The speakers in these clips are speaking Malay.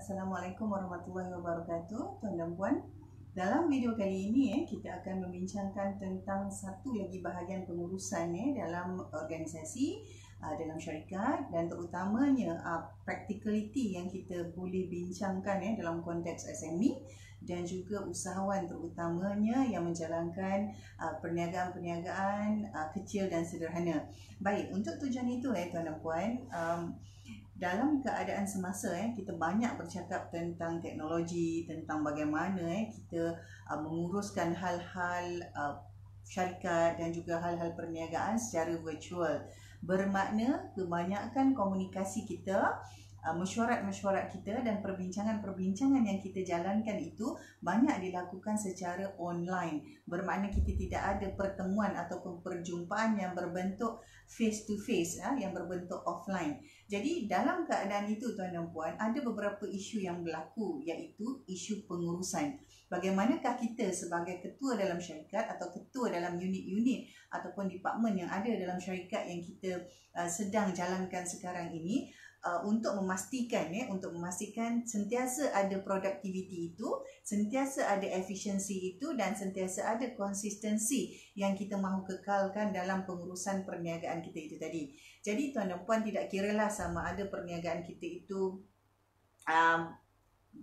Assalamualaikum warahmatullahi wabarakatuh, tuan dan puan. Dalam video kali ini kita akan membincangkan tentang satu lagi bahagian pengurusan dalam organisasi, dalam syarikat, dan terutamanya practicality yang kita boleh bincangkan dalam konteks SME dan juga usahawan, terutamanya yang menjalankan perniagaan-perniagaan kecil dan sederhana. Baik, untuk tujuan itu tuan dan puan, dalam keadaan semasa kita banyak bercakap tentang teknologi, tentang bagaimana kita menguruskan hal-hal syarikat dan juga hal-hal perniagaan secara virtual. Bermakna kebanyakan komunikasi kita, mesyuarat-mesyuarat kita dan perbincangan-perbincangan yang kita jalankan itu banyak dilakukan secara online. Bermakna kita tidak ada pertemuan ataupun perjumpaan yang berbentuk face to face, yang berbentuk offline. Jadi dalam keadaan itu tuan dan puan, ada beberapa isu yang berlaku, iaitu isu pengurusan. Bagaimanakah kita sebagai ketua dalam syarikat atau ketua dalam unit-unit ataupun departmen yang ada dalam syarikat yang kita sedang jalankan sekarang ini, untuk memastikan sentiasa ada produktiviti itu, sentiasa ada efisiensi itu, dan sentiasa ada konsistensi yang kita mahu kekalkan dalam pengurusan perniagaan kita itu tadi. Jadi tuan dan puan, tidak kiralah sama ada perniagaan kita itu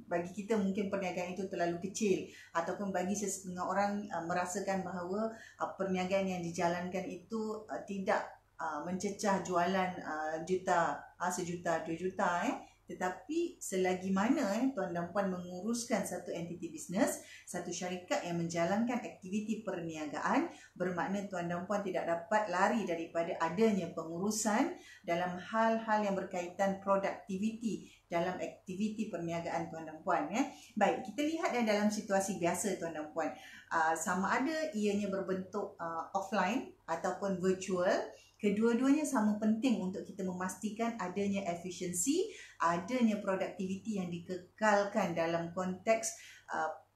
bagi kita mungkin perniagaan itu terlalu kecil, ataupun bagi setengah orang merasakan bahawa perniagaan yang dijalankan itu tidak mencecah jualan sejuta, 2 juta. Tetapi selagi mana tuan dan puan menguruskan satu entiti bisnes, satu syarikat yang menjalankan aktiviti perniagaan, bermakna tuan dan puan tidak dapat lari daripada adanya pengurusan dalam hal-hal yang berkaitan produktiviti dalam aktiviti perniagaan tuan dan puan. Baik, kita lihat dalam situasi biasa tuan dan puan, sama ada ianya berbentuk offline ataupun virtual, kedua-duanya sama penting untuk kita memastikan adanya efisiensi, adanya produktiviti yang dikekalkan dalam konteks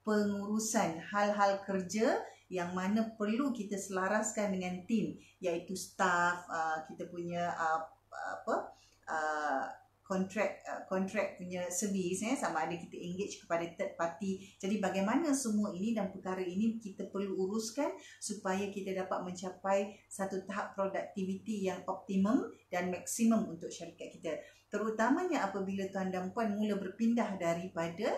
pengurusan hal-hal kerja yang mana perlu kita selaraskan dengan tim, iaitu staff, kita punya kontrak punya servis, sama ada kita engage kepada third party. Jadi bagaimana semua ini dan perkara ini kita perlu uruskan supaya kita dapat mencapai satu tahap produktiviti yang optimum dan maksimum untuk syarikat kita. Terutamanya apabila tuan dan puan mula berpindah daripada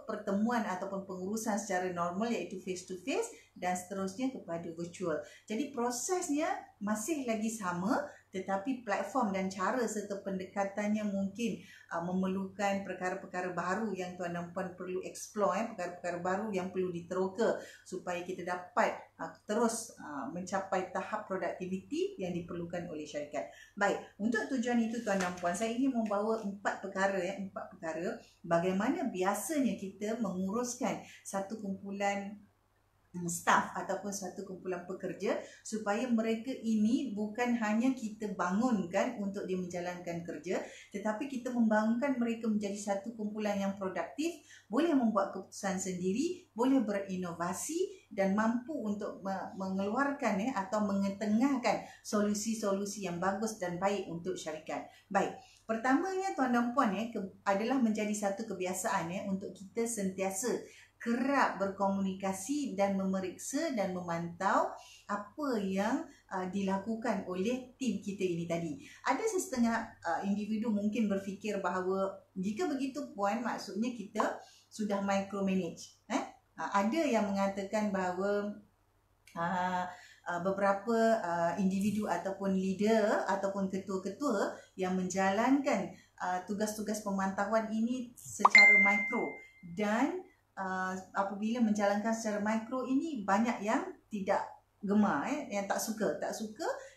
pertemuan ataupun pengurusan secara normal, iaitu face to face, dan seterusnya kepada virtual. Jadi prosesnya masih lagi sama, tetapi platform dan cara serta pendekatannya mungkin memerlukan perkara-perkara baru yang tuan dan puan perlu explore, perkara-perkara baru yang perlu diteroka supaya kita dapat terus mencapai tahap produktiviti yang diperlukan oleh syarikat. Baik, untuk tujuan itu tuan dan puan, saya ingin membawa 4 perkara bagaimana biasanya kita menguruskan satu kumpulan staff ataupun satu kumpulan pekerja supaya mereka ini bukan hanya kita bangunkan untuk dia menjalankan kerja, tetapi kita membangunkan mereka menjadi satu kumpulan yang produktif, boleh membuat keputusan sendiri, boleh berinovasi dan mampu untuk mengeluarkan atau mengetengahkan solusi-solusi yang bagus dan baik untuk syarikat. Baik, pertamanya tuan dan puan adalah menjadi satu kebiasaan untuk kita sentiasa kerap berkomunikasi dan memeriksa dan memantau apa yang dilakukan oleh tim kita ini tadi. Ada setengah individu mungkin berfikir bahawa jika begitu puan, maksudnya kita sudah micromanage. Ada yang mengatakan bahawa beberapa individu ataupun leader ataupun ketua-ketua yang menjalankan tugas-tugas pemantauan ini secara mikro, dan apabila menjalankan secara mikro ini banyak yang tidak gemar, yang tak suka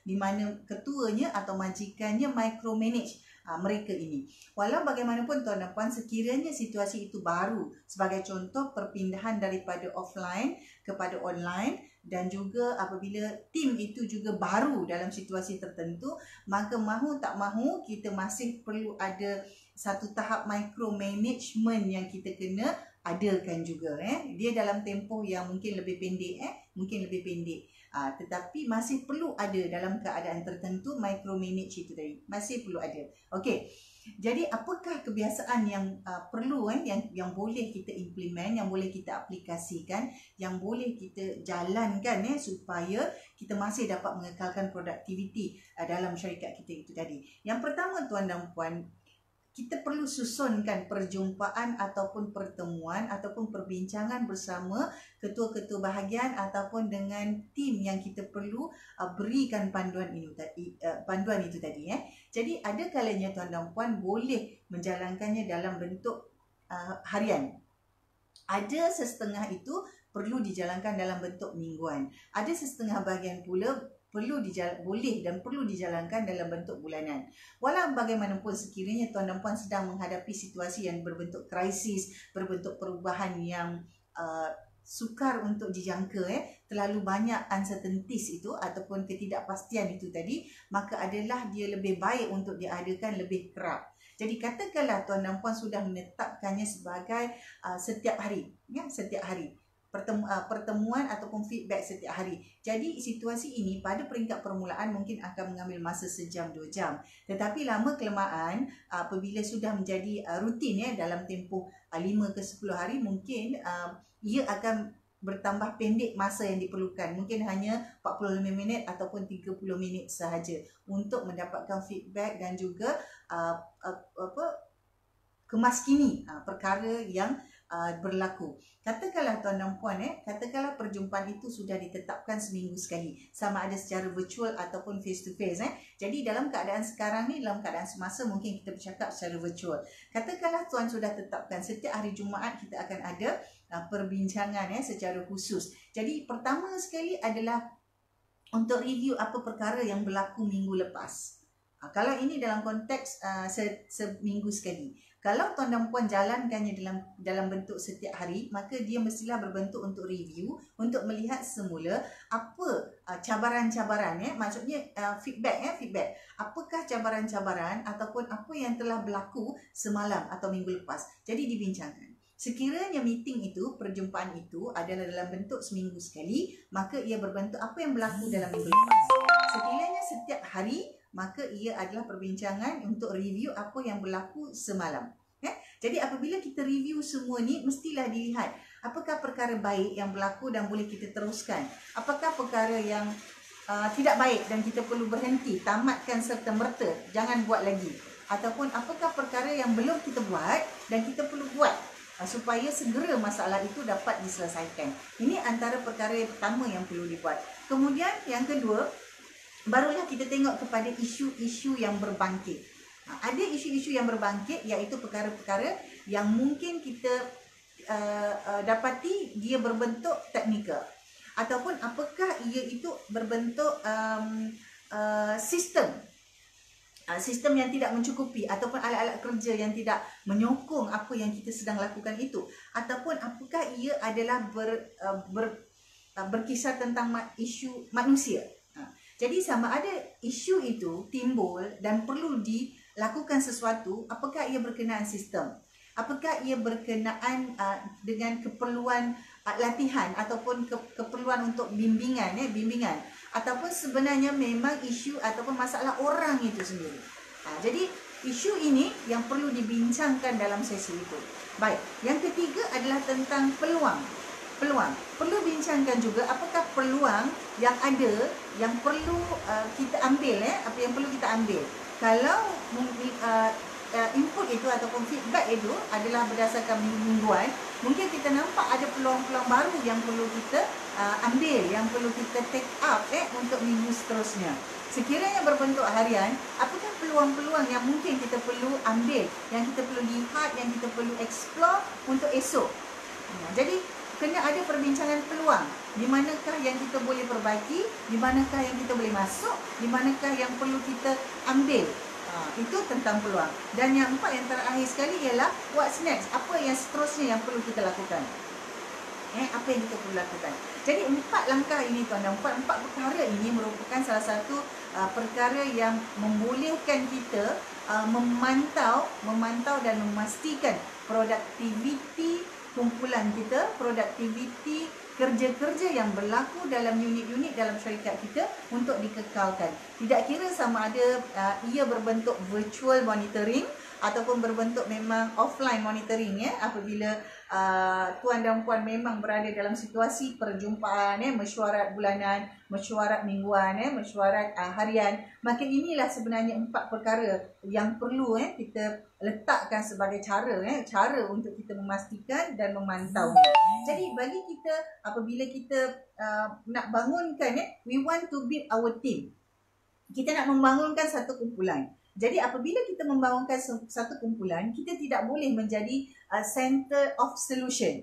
di mana ketuanya atau majikannya micromanage mereka ini. Walau bagaimanapun tuan dan puan, sekiranya situasi itu baru, sebagai contoh perpindahan daripada offline kepada online, dan juga apabila tim itu juga baru dalam situasi tertentu, maka mahu tak mahu kita masih perlu ada satu tahap micromanagement yang kita kena adakan juga. Dia dalam tempoh yang mungkin lebih pendek, tetapi masih perlu ada dalam keadaan tertentu micromanage itu tadi, masih perlu ada. Okey. Jadi apakah kebiasaan yang perlu yang boleh kita implement, yang boleh kita aplikasikan, yang boleh kita jalankan supaya kita masih dapat mengekalkan produktiviti dalam syarikat kita itu tadi. Yang pertama tuan dan puan, kita perlu susunkan perjumpaan ataupun pertemuan ataupun perbincangan bersama ketua-ketua bahagian ataupun dengan tim yang kita perlu berikan panduan itu tadi. Jadi ada kalanya tuan dan puan boleh menjalankannya dalam bentuk harian. Ada sesetengah itu perlu dijalankan dalam bentuk mingguan. Ada sesetengah bahagian pula boleh dan perlu dijalankan dalam bentuk bulanan. Walau bagaimanapun sekiranya tuan dan puan sedang menghadapi situasi yang berbentuk krisis, berbentuk perubahan yang sukar untuk dijangka, terlalu banyak uncertainties itu ataupun ketidakpastian itu tadi, maka adalah dia lebih baik untuk diadakan lebih kerap. Jadi katakanlah tuan dan puan sudah menetapkannya sebagai setiap hari, setiap hari. Pertemuan ataupun feedback setiap hari. Jadi situasi ini pada peringkat permulaan mungkin akan mengambil masa sejam 2 jam. Tetapi lama kelamaan apabila sudah menjadi rutin dalam tempoh 5 ke 10 hari, mungkin ia akan bertambah pendek masa yang diperlukan. Mungkin hanya 45 minit ataupun 30 minit sahaja untuk mendapatkan feedback dan juga kemaskini perkara yang berlaku. Katakanlah tuan dan puan, katakanlah perjumpaan itu sudah ditetapkan seminggu sekali, sama ada secara virtual ataupun face to face. Jadi dalam keadaan sekarang ni, dalam keadaan semasa, mungkin kita bercakap secara virtual. Katakanlah tuan sudah tetapkan setiap hari Jumaat kita akan ada perbincangan secara khusus. Jadi pertama sekali adalah untuk review apa perkara yang berlaku minggu lepas. Kalau ini dalam konteks seminggu sekali. Kalau tuan dan puan jalankannya dalam bentuk setiap hari, maka dia mestilah berbentuk untuk review, untuk melihat semula apa cabaran-cabaran, maksudnya feedback. Apakah cabaran-cabaran ataupun apa yang telah berlaku semalam atau minggu lepas. Jadi dibincangkan. Sekiranya meeting itu, perjumpaan itu adalah dalam bentuk seminggu sekali, maka ia berbentuk apa yang berlaku dalam minggu lepas. Sekiranya setiap hari, maka ia adalah perbincangan untuk review apa yang berlaku semalam. Jadi apabila kita review semua ni, mestilah dilihat apakah perkara baik yang berlaku dan boleh kita teruskan. Apakah perkara yang tidak baik dan kita perlu berhenti, tamatkan serta merta, jangan buat lagi. Ataupun apakah perkara yang belum kita buat dan kita perlu buat supaya segera masalah itu dapat diselesaikan. Ini antara perkara yang pertama yang perlu dibuat. Kemudian yang kedua, barulah kita tengok kepada isu-isu yang berbangkit. Ada isu-isu yang berbangkit, iaitu perkara-perkara yang mungkin kita dapati dia berbentuk teknikal. Ataupun apakah ia itu berbentuk sistem yang tidak mencukupi, ataupun alat-alat kerja yang tidak menyokong apa yang kita sedang lakukan itu. Ataupun apakah ia adalah berkisar tentang isu manusia. Jadi sama ada isu itu timbul dan perlu dilakukan sesuatu, apakah ia berkenaan sistem? Apakah ia berkenaan dengan keperluan latihan ataupun keperluan untuk bimbingan? Ataupun sebenarnya memang isu ataupun masalah orang itu sendiri. Jadi isu ini yang perlu dibincangkan dalam sesi itu. Baik, yang ketiga adalah tentang peluang. Perlu bincangkan juga apakah peluang yang ada yang perlu kita ambil, apa yang perlu kita ambil. Kalau input itu ataupun feedback itu adalah berdasarkan mingguan, mungkin kita nampak ada peluang-peluang baru yang perlu kita ambil, yang perlu kita take up untuk minggu seterusnya. Sekiranya berbentuk harian, apakah peluang-peluang yang mungkin kita perlu ambil, yang kita perlu lihat, yang kita perlu explore untuk esok. Jadi kena ada perbincangan peluang. Di manakah yang kita boleh perbaiki, di manakah yang kita boleh masuk, di manakah yang perlu kita ambil. Itu tentang peluang. Dan yang empat, yang terakhir sekali ialah what's next. Apa yang seterusnya yang perlu kita lakukan. Apa yang kita perlu lakukan. Jadi 4 langkah ini tuan dan puan, 4 perkara ini merupakan salah satu perkara yang membolehkan kita memantau dan memastikan produktiviti kumpulan kita, produktiviti kerja-kerja yang berlaku dalam unit-unit dalam syarikat kita untuk dikekalkan. Tidak kira sama ada ia berbentuk virtual monitoring ataupun berbentuk memang offline monitoring apabila tuan dan puan memang berada dalam situasi perjumpaan mesyuarat bulanan, mesyuarat mingguan, mesyuarat harian, maka inilah sebenarnya 4 perkara yang perlu kita letakkan sebagai cara untuk kita memastikan dan memantau. Jadi bagi kita apabila kita nak bangunkan we want to build our team. Kita nak membangunkan satu kumpulan. Jadi apabila kita membangunkan satu kumpulan, kita tidak boleh menjadi center of solution.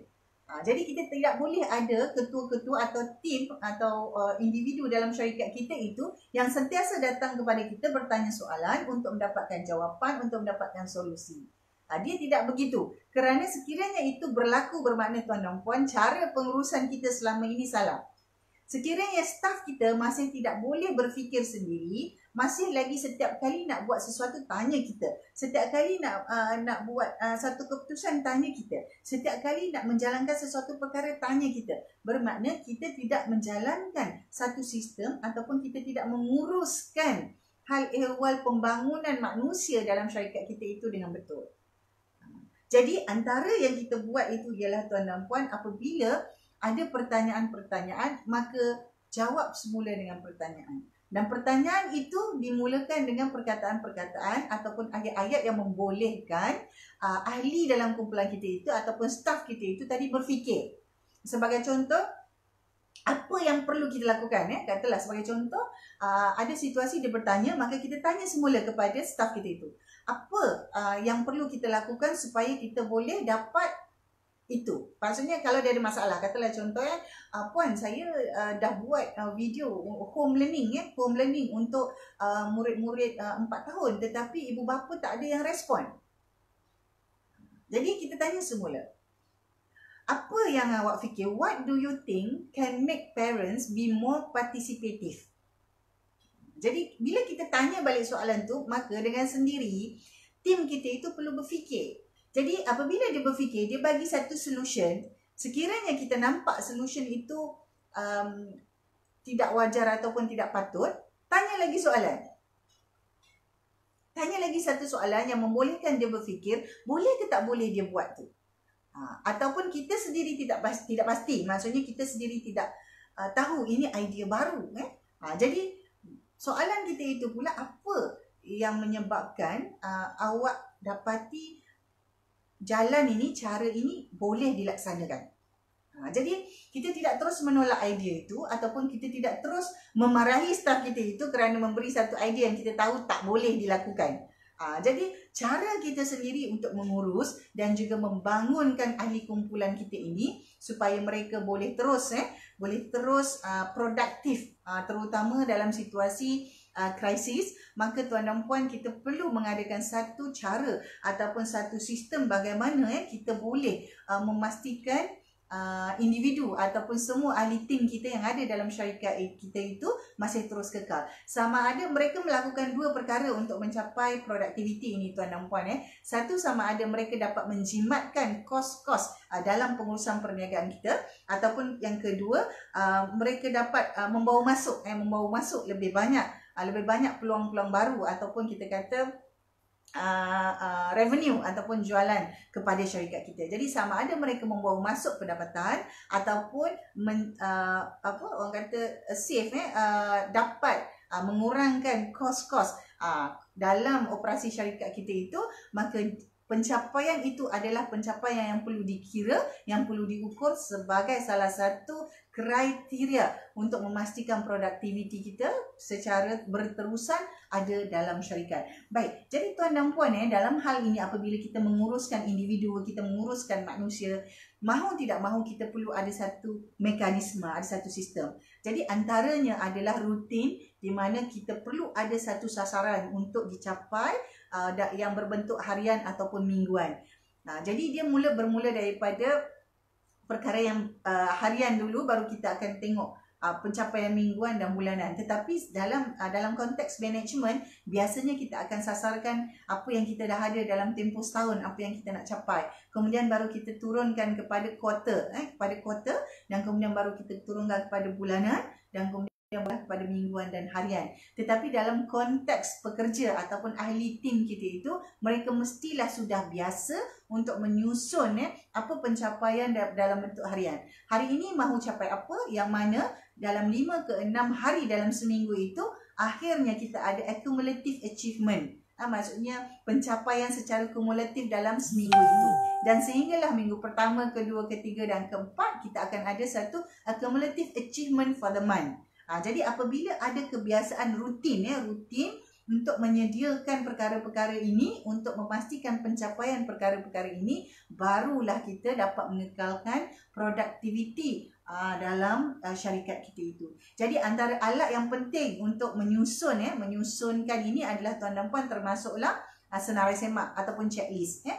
Jadi kita tidak boleh ada ketua-ketua atau tim atau individu dalam syarikat kita itu yang sentiasa datang kepada kita bertanya soalan untuk mendapatkan jawapan, untuk mendapatkan solusi. Dia tidak begitu. Kerana sekiranya itu berlaku bermakna tuan dan puan, cara pengurusan kita selama ini salah. Sekiranya staf kita masih tidak boleh berfikir sendiri, masih lagi setiap kali nak buat sesuatu tanya kita, setiap kali nak buat satu keputusan tanya kita, setiap kali nak menjalankan sesuatu perkara tanya kita, bermakna kita tidak menjalankan satu sistem ataupun kita tidak menguruskan hal ehwal pembangunan manusia dalam syarikat kita itu dengan betul. Jadi antara yang kita buat itu ialah tuan dan puan, apabila ada pertanyaan-pertanyaan, maka jawab semula dengan pertanyaan. Dan pertanyaan itu dimulakan dengan perkataan-perkataan ataupun ayat-ayat yang membolehkan ahli dalam kumpulan kita itu ataupun staf kita itu tadi berfikir. Sebagai contoh, apa yang perlu kita lakukan? Katalah sebagai contoh, ada situasi dia bertanya, maka kita tanya semula kepada staf kita itu. Apa yang perlu kita lakukan supaya kita boleh dapat itu. Maksudnya kalau dia ada masalah, katalah contohnya, puan saya dah buat video home learning untuk murid-murid 4 tahun, tetapi ibu bapa tak ada yang respon. Jadi kita tanya semula, apa yang awak fikir? What do you think can make parents be more participative? Jadi bila kita tanya balik soalan tu, maka dengan sendiri tim kita itu perlu berfikir. Jadi apabila dia berfikir, dia bagi satu solution, sekiranya kita nampak solution itu tidak wajar ataupun tidak patut, tanya lagi soalan. Tanya lagi satu soalan yang membolehkan dia berfikir, boleh ke tak boleh dia buat tu. Ataupun kita sendiri tidak pasti, maksudnya kita sendiri tidak tahu ini idea baru. Jadi soalan kita itu pula, apa yang menyebabkan awak dapati jalan ini, cara ini boleh dilaksanakan. Jadi kita tidak terus menolak idea itu ataupun kita tidak terus memarahi staf kita itu kerana memberi satu idea yang kita tahu tak boleh dilakukan. Jadi cara kita sendiri untuk mengurus dan juga membangunkan ahli kumpulan kita ini supaya mereka boleh terus produktif, terutama dalam situasi krisis, maka tuan dan puan, kita perlu mengadakan satu cara ataupun satu sistem bagaimana kita boleh memastikan individu ataupun semua ahli tim kita yang ada dalam syarikat kita itu masih terus kekal. Sama ada mereka melakukan 2 perkara untuk mencapai produktiviti ini tuan dan puan. Satu, sama ada mereka dapat menjimatkan kos-kos dalam pengurusan perniagaan kita, ataupun yang kedua, mereka dapat membawa masuk lebih banyak peluang-peluang baru ataupun kita kata revenue ataupun jualan kepada syarikat kita. Jadi sama ada mereka membawa masuk pendapatan ataupun orang kata save dapat mengurangkan kos-kos dalam operasi syarikat kita itu, maka pencapaian itu adalah pencapaian yang perlu dikira, yang perlu diukur sebagai salah satu kriteria untuk memastikan produktiviti kita secara berterusan ada dalam syarikat. Baik, jadi tuan dan puan, dalam hal ini apabila kita menguruskan individu, kita menguruskan manusia, mahu tidak mahu kita perlu ada satu mekanisme, ada satu sistem. Jadi antaranya adalah rutin, di mana kita perlu ada satu sasaran untuk dicapai yang berbentuk harian ataupun mingguan. Jadi dia bermula daripada perkara yang harian dulu, baru kita akan tengok pencapaian mingguan dan bulanan. Tetapi dalam konteks management, biasanya kita akan sasarkan apa yang kita dah ada dalam tempoh setahun, apa yang kita nak capai. Kemudian baru kita turunkan kepada kuarter, dan kemudian baru kita turunkan kepada bulanan, dan kemudian yang kepada mingguan dan harian. Tetapi dalam konteks pekerja ataupun ahli tim kita itu, mereka mestilah sudah biasa untuk menyusun apa pencapaian dalam bentuk harian. Hari ini mahu capai apa, yang mana dalam 5 ke 6 hari dalam seminggu itu, akhirnya kita ada accumulative achievement. Maksudnya pencapaian secara kumulatif dalam seminggu itu. Dan sehinggalah minggu pertama, kedua, ketiga dan keempat, kita akan ada satu accumulative achievement for the month. Jadi apabila ada kebiasaan rutin untuk menyediakan perkara-perkara ini, untuk memastikan pencapaian perkara-perkara ini, barulah kita dapat mengekalkan produktiviti dalam syarikat kita itu. Jadi antara alat yang penting untuk menyusunkan ini adalah tuan dan puan, termasuklah senarai semak ataupun checklist.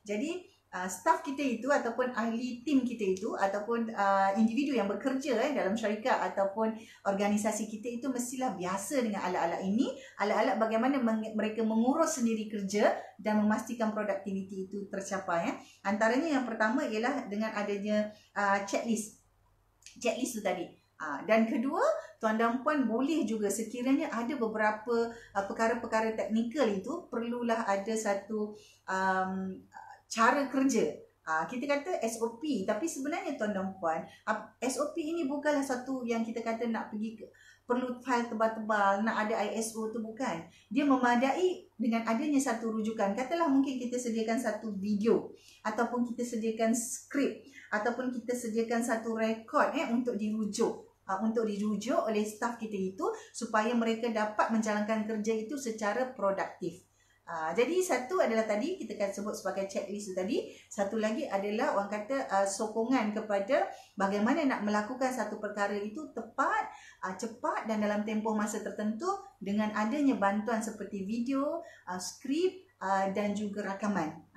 Jadi staf kita itu ataupun ahli tim kita itu ataupun individu yang bekerja dalam syarikat ataupun organisasi kita itu mestilah biasa dengan alat-alat ini. Alat-alat bagaimana mereka mengurus sendiri kerja dan memastikan produktiviti itu tercapai. Antaranya yang pertama ialah dengan adanya checklist tu tadi. Dan kedua, tuan dan puan boleh juga sekiranya ada beberapa perkara-perkara teknikal itu, perlulah ada satu cara kerja. Kita kata SOP, tapi sebenarnya tuan dan puan, SOP ini bukanlah satu yang kita kata nak pergi perlu file tebal-tebal, nak ada ISO tu, bukan. Dia memadai dengan adanya satu rujukan. Katalah mungkin kita sediakan satu video ataupun kita sediakan skrip ataupun kita sediakan satu rekod untuk dirujuk. Untuk dirujuk oleh staf kita itu supaya mereka dapat menjalankan kerja itu secara produktif. Jadi satu adalah tadi kita akan sebut sebagai checklist tadi. Satu lagi adalah orang kata sokongan kepada bagaimana nak melakukan satu perkara itu tepat, cepat dan dalam tempoh masa tertentu dengan adanya bantuan seperti video, skrip dan juga rakaman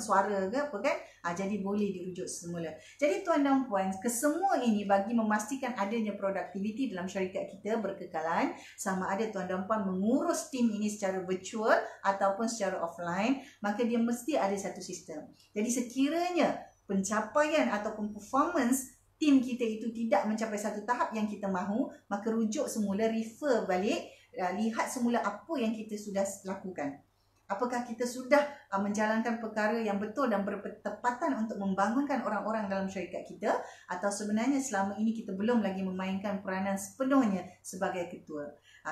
suara ke apa kan. Jadi boleh dirujuk semula. Jadi tuan dan puan, kesemua ini bagi memastikan adanya produktiviti dalam syarikat kita berkekalan, sama ada tuan dan puan mengurus tim ini secara virtual ataupun secara offline, maka dia mesti ada satu sistem. Jadi sekiranya pencapaian ataupun performance tim kita itu tidak mencapai satu tahap yang kita mahu, maka rujuk semula, refer balik, lihat semula apa yang kita sudah lakukan. Apakah kita sudah menjalankan perkara yang betul dan bertepatan untuk membangunkan orang-orang dalam syarikat kita, atau sebenarnya selama ini kita belum lagi memainkan peranan sepenuhnya sebagai ketua.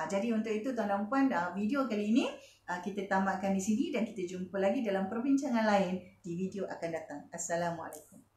Jadi untuk itu tuan dan puan, video kali ini kita tamatkan di sini dan kita jumpa lagi dalam perbincangan lain di video akan datang. Assalamualaikum.